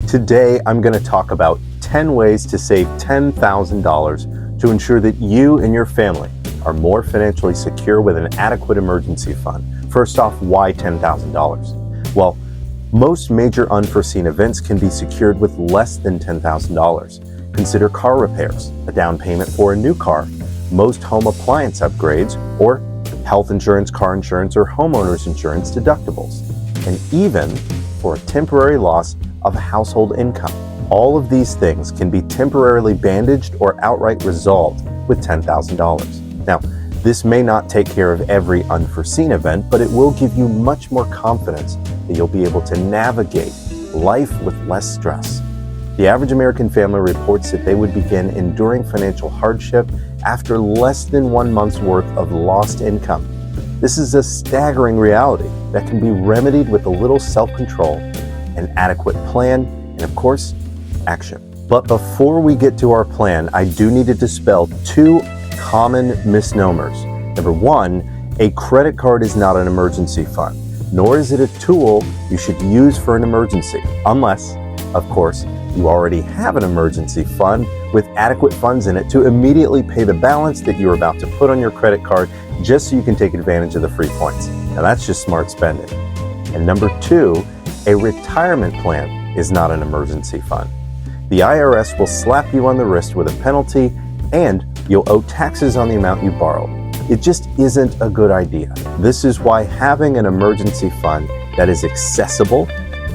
Today, I'm going to talk about 10 ways to save $10,000 to ensure that you and your family are more financially secure with an adequate emergency fund. First off, why $10,000? Well, most major unforeseen events can be secured with less than $10,000. Consider car repairs, a down payment for a new car, most home appliance upgrades, or health insurance, car insurance, or homeowners insurance deductibles, and even for a temporary loss of household income. All of these things can be temporarily bandaged or outright resolved with $10,000. Now, this may not take care of every unforeseen event, but it will give you much more confidence that you'll be able to navigate life with less stress. The average American family reports that they would begin enduring financial hardship after less than 1 month's worth of lost income. This is a staggering reality that can be remedied with a little self-control, an adequate plan, and of course, action. But before we get to our plan, I do need to dispel two common misnomers. Number one, a credit card is not an emergency fund, nor is it a tool you should use for an emergency, unless, of course, you already have an emergency fund with adequate funds in it to immediately pay the balance that you're about to put on your credit card just so you can take advantage of the free points. Now that's just smart spending. And number two, a retirement plan is not an emergency fund. The IRS will slap you on the wrist with a penalty and you'll owe taxes on the amount you borrowed. It just isn't a good idea. This is why having an emergency fund that is accessible,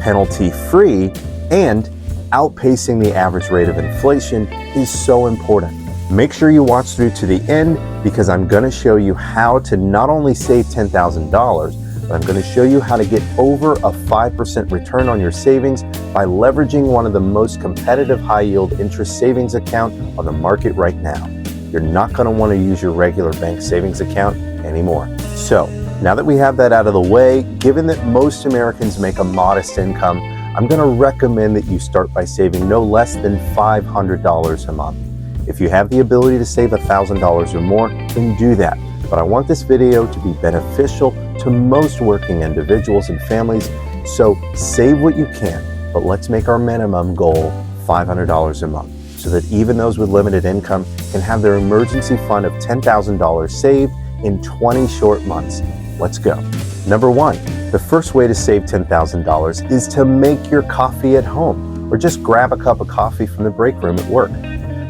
penalty-free, and outpacing the average rate of inflation is so important. Make sure you watch through to the end because I'm going to show you how to not only save $10,000, but I'm going to show you how to get over a 5% return on your savings by leveraging one of the most competitive high-yield interest savings account on the market right now. You're not going to want to use your regular bank savings account anymore. So, now that we have that out of the way, given that most Americans make a modest income, I'm going to recommend that you start by saving no less than $500 a month. If you have the ability to save $1,000 or more, then do that. But I want this video to be beneficial to most working individuals and families, so save what you can, but let's make our minimum goal $500 a month so that even those with limited income can have their emergency fund of $10,000 saved in 20 short months. Let's go. Number one, the first way to save $10,000 is to make your coffee at home or just grab a cup of coffee from the break room at work.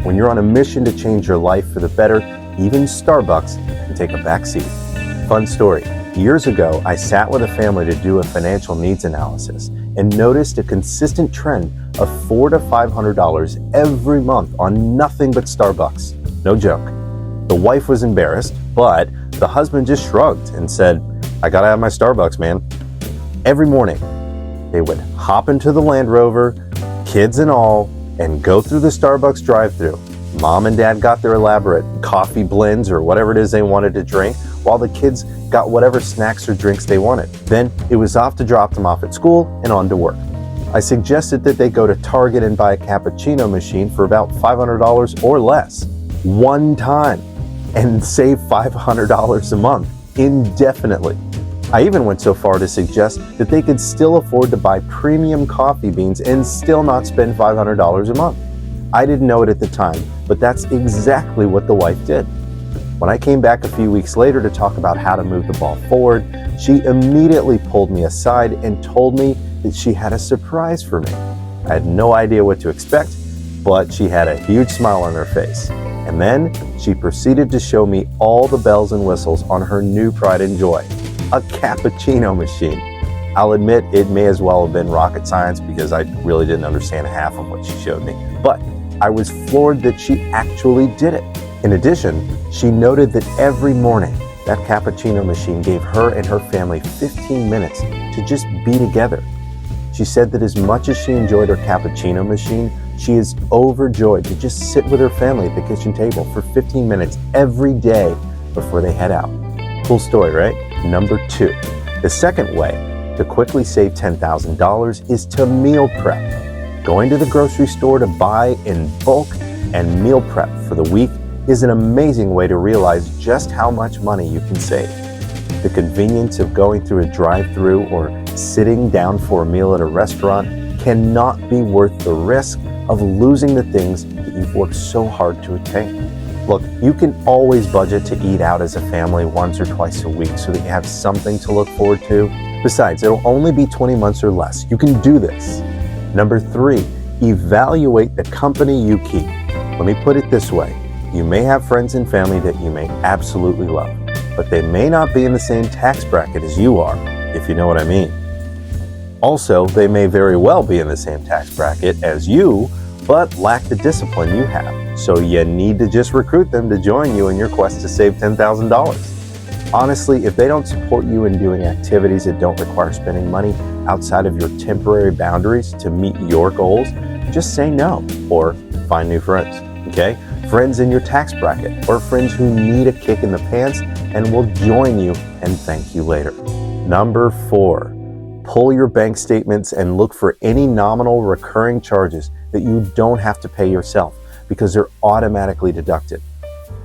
When you're on a mission to change your life for the better, even Starbucks can take a back seat. Fun story. Years ago, I sat with a family to do a financial needs analysis and noticed a consistent trend of $400 to $500 every month on nothing but Starbucks. No joke. The wife was embarrassed, but the husband just shrugged and said, "I gotta have my Starbucks, man." Every morning, they would hop into the Land Rover, kids and all, and go through the Starbucks drive-thru. Mom and dad got their elaborate coffee blends or whatever it is they wanted to drink, while the kids got whatever snacks or drinks they wanted. Then it was off to drop them off at school and on to work. I suggested that they go to Target and buy a cappuccino machine for about $500 or less, one time, and save $500 a month indefinitely. I even went so far to suggest that they could still afford to buy premium coffee beans and still not spend $500 a month. I didn't know it at the time, but that's exactly what the wife did. When I came back a few weeks later to talk about how to move the ball forward, she immediately pulled me aside and told me that she had a surprise for me. I had no idea what to expect, but she had a huge smile on her face. And then she proceeded to show me all the bells and whistles on her new pride and joy, a cappuccino machine. I'll admit it may as well have been rocket science because I really didn't understand half of what she showed me, but I was floored that she actually did it. In addition, she noted that every morning that cappuccino machine gave her and her family 15 minutes to just be together. She said that as much as she enjoyed her cappuccino machine, she is overjoyed to just sit with her family at the kitchen table for 15 minutes every day before they head out. Cool story, right? Number two, the second way to quickly save $10,000 is to meal prep. Going to the grocery store to buy in bulk and meal prep for the week is an amazing way to realize just how much money you can save. The convenience of going through a drive-thru or sitting down for a meal at a restaurant cannot be worth the risk of losing the things that you've worked so hard to attain. Look, you can always budget to eat out as a family once or twice a week so that you have something to look forward to. Besides, it'll only be 20 months or less. You can do this. Number 3, evaluate the company you keep. Let me put it this way. You may have friends and family that you may absolutely love, but they may not be in the same tax bracket as you are, if you know what I mean. Also, they may very well be in the same tax bracket as you, but lack the discipline you have. So you need to just recruit them to join you in your quest to save $10,000. Honestly, if they don't support you in doing activities that don't require spending money outside of your temporary boundaries to meet your goals, just say no or find new friends, okay? Friends in your tax bracket or friends who need a kick in the pants and will join you and thank you later. Number 4, pull your bank statements and look for any nominal recurring charges that you don't have to pay yourself because they're automatically deducted.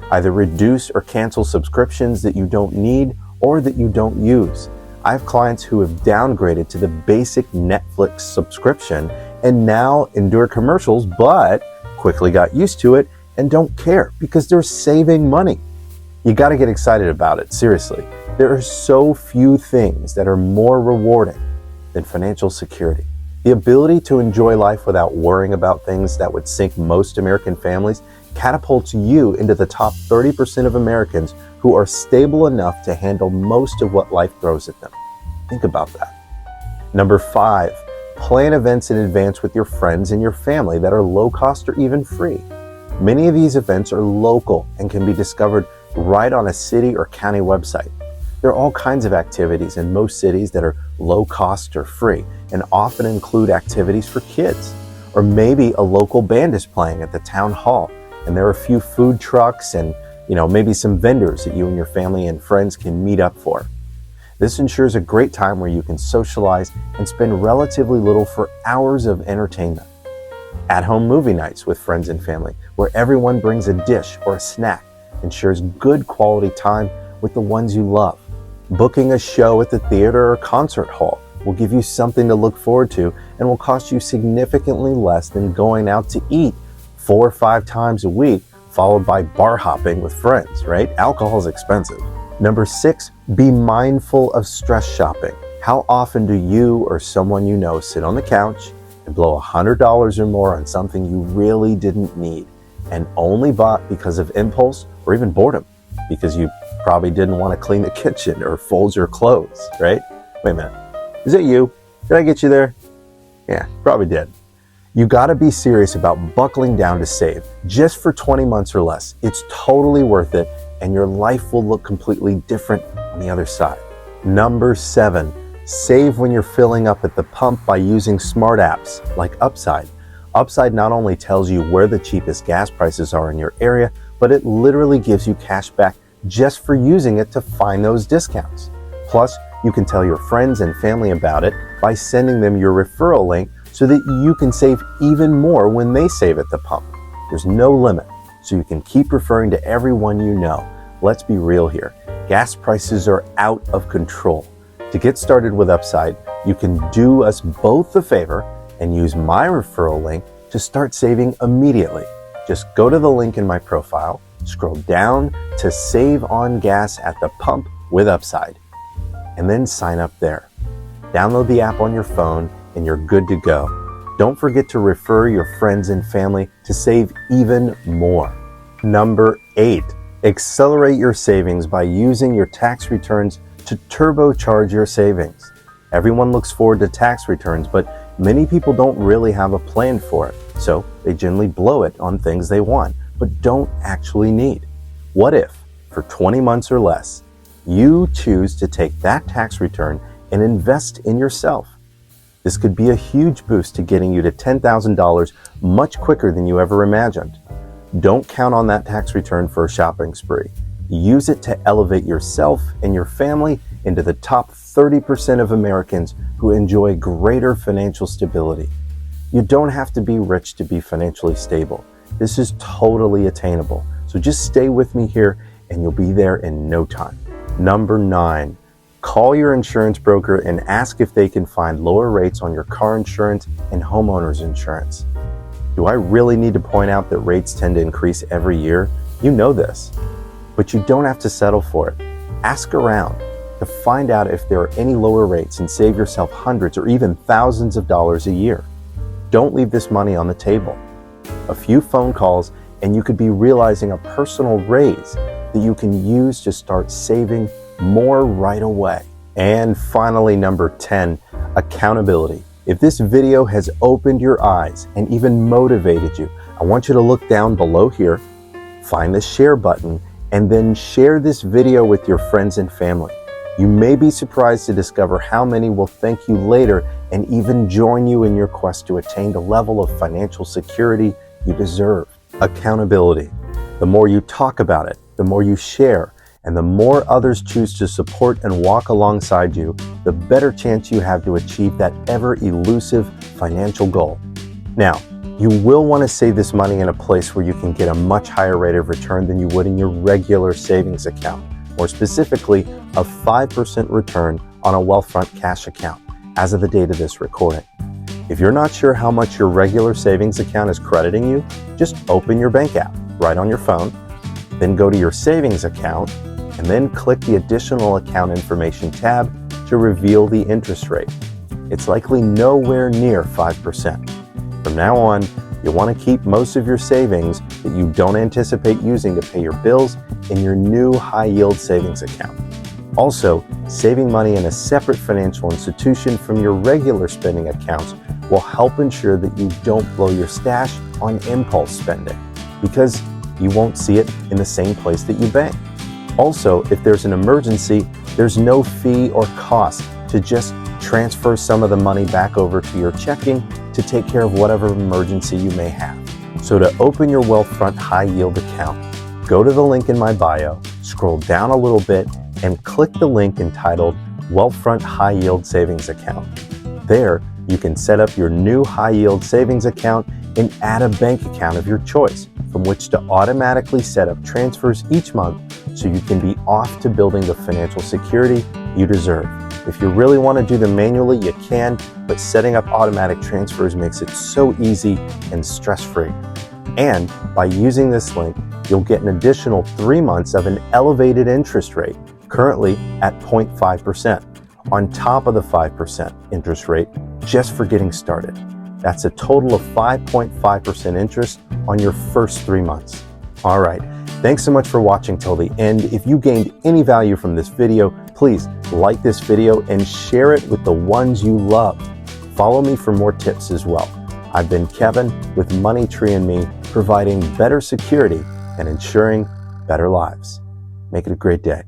Either reduce or cancel subscriptions that you don't need or that you don't use. I have clients who have downgraded to the basic Netflix subscription and now endure commercials, but quickly got used to it and don't care because they're saving money. You got to get excited about it, seriously. There are so few things that are more rewarding than financial security. The ability to enjoy life without worrying about things that would sink most American families catapults you into the top 30% of Americans who are stable enough to handle most of what life throws at them. Think about that. Number 5, plan events in advance with your friends and your family that are low cost or even free. Many of these events are local and can be discovered right on a city or county website. There are all kinds of activities in most cities that are low cost or free and often include activities for kids. Or maybe a local band is playing at the town hall and there are a few food trucks and maybe some vendors that you and your family and friends can meet up for. This ensures a great time where you can socialize and spend relatively little for hours of entertainment. At-home movie nights with friends and family where everyone brings a dish or a snack ensures good quality time with the ones you love. Booking a show at the theater or concert hall will give you something to look forward to and will cost you significantly less than going out to eat 4 or 5 times a week, followed by bar hopping with friends, right? Alcohol is expensive. Number 6, be mindful of stress shopping. How often do you or someone you know sit on the couch and blow $100 or more on something you really didn't need and only bought because of impulse or even boredom? Because you probably didn't want to clean the kitchen or fold your clothes, right? Wait a minute. Is it you? Did I get you there? Yeah, probably did. You got to be serious about buckling down to save just for 20 months or less. It's totally worth it and your life will look completely different on the other side. Number 7, save when you're filling up at the pump by using smart apps like Upside. Upside not only tells you where the cheapest gas prices are in your area, but it literally gives you cash back just for using it to find those discounts. Plus, you can tell your friends and family about it by sending them your referral link so that you can save even more when they save at the pump. There's no limit, so you can keep referring to everyone you know. Let's be real here. Gas prices are out of control. To get started with Upside, you can do us both a favor and use my referral link to start saving immediately. Just go to the link in my profile, scroll down to Save on Gas at the Pump with Upside, and then sign up there. Download the app on your phone and you're good to go. Don't forget to refer your friends and family to save even more. Number 8, accelerate your savings by using your tax returns to turbocharge your savings. Everyone looks forward to tax returns, but many people don't really have a plan for it, so they generally blow it on things they want, but don't actually need. What if, for 20 months or less, you choose to take that tax return and invest in yourself? This could be a huge boost to getting you to $10,000 much quicker than you ever imagined. Don't count on that tax return for a shopping spree. Use it to elevate yourself and your family into the top 30% of Americans who enjoy greater financial stability. You don't have to be rich to be financially stable. This is totally attainable. So just stay with me here and you'll be there in no time. Number 9, Call your insurance broker and ask if they can find lower rates on your car insurance and homeowners insurance. Do I really need to point out that rates tend to increase every year? You know this, but you don't have to settle for it. Ask around to find out if there are any lower rates and save yourself hundreds or even thousands of dollars a year. Don't leave this money on the table. A few phone calls and you could be realizing a personal raise that you can use to start saving more right away. And finally, number 10, accountability. If this video has opened your eyes and even motivated you, I want you to look down below here, find the share button, and then share this video with your friends and family. You may be surprised to discover how many will thank you later and even join you in your quest to attain the level of financial security you deserve. Accountability. The more you talk about it, the more you share, and the more others choose to support and walk alongside you, the better chance you have to achieve that ever-elusive financial goal. Now, you will want to save this money in a place where you can get a much higher rate of return than you would in your regular savings account, more specifically, a 5% return on a Wealthfront cash account as of the date of this recording. If you're not sure how much your regular savings account is crediting you, just open your bank app right on your phone, then go to your savings account, and then click the additional account information tab to reveal the interest rate. It's likely nowhere near 5%. From now on, you'll want to keep most of your savings that you don't anticipate using to pay your bills in your new high-yield savings account. Also, saving money in a separate financial institution from your regular spending accounts will help ensure that you don't blow your stash on impulse spending, because you won't see it in the same place that you bank. Also, if there's an emergency, there's no fee or cost to just transfer some of the money back over to your checking to take care of whatever emergency you may have. So to open your Wealthfront high yield account, go to the link in my bio, scroll down a little bit, and click the link entitled Wealthfront High Yield Savings Account. There, you can set up your new high yield savings account and add a bank account of your choice from which to automatically set up transfers each month so you can be off to building the financial security you deserve. If you really want to do them manually, you can, but setting up automatic transfers makes it so easy and stress-free. And by using this link, you'll get an additional 3 months of an elevated interest rate, currently at 0.5%, on top of the 5% interest rate just for getting started. That's a total of 5.5% interest on your first 3 months. All right, thanks so much for watching till the end. If you gained any value from this video, please like this video and share it with the ones you love. Follow me for more tips as well. I've been Kevin with MoneyTreeAndMe, providing better security and ensuring better lives. Make it a great day.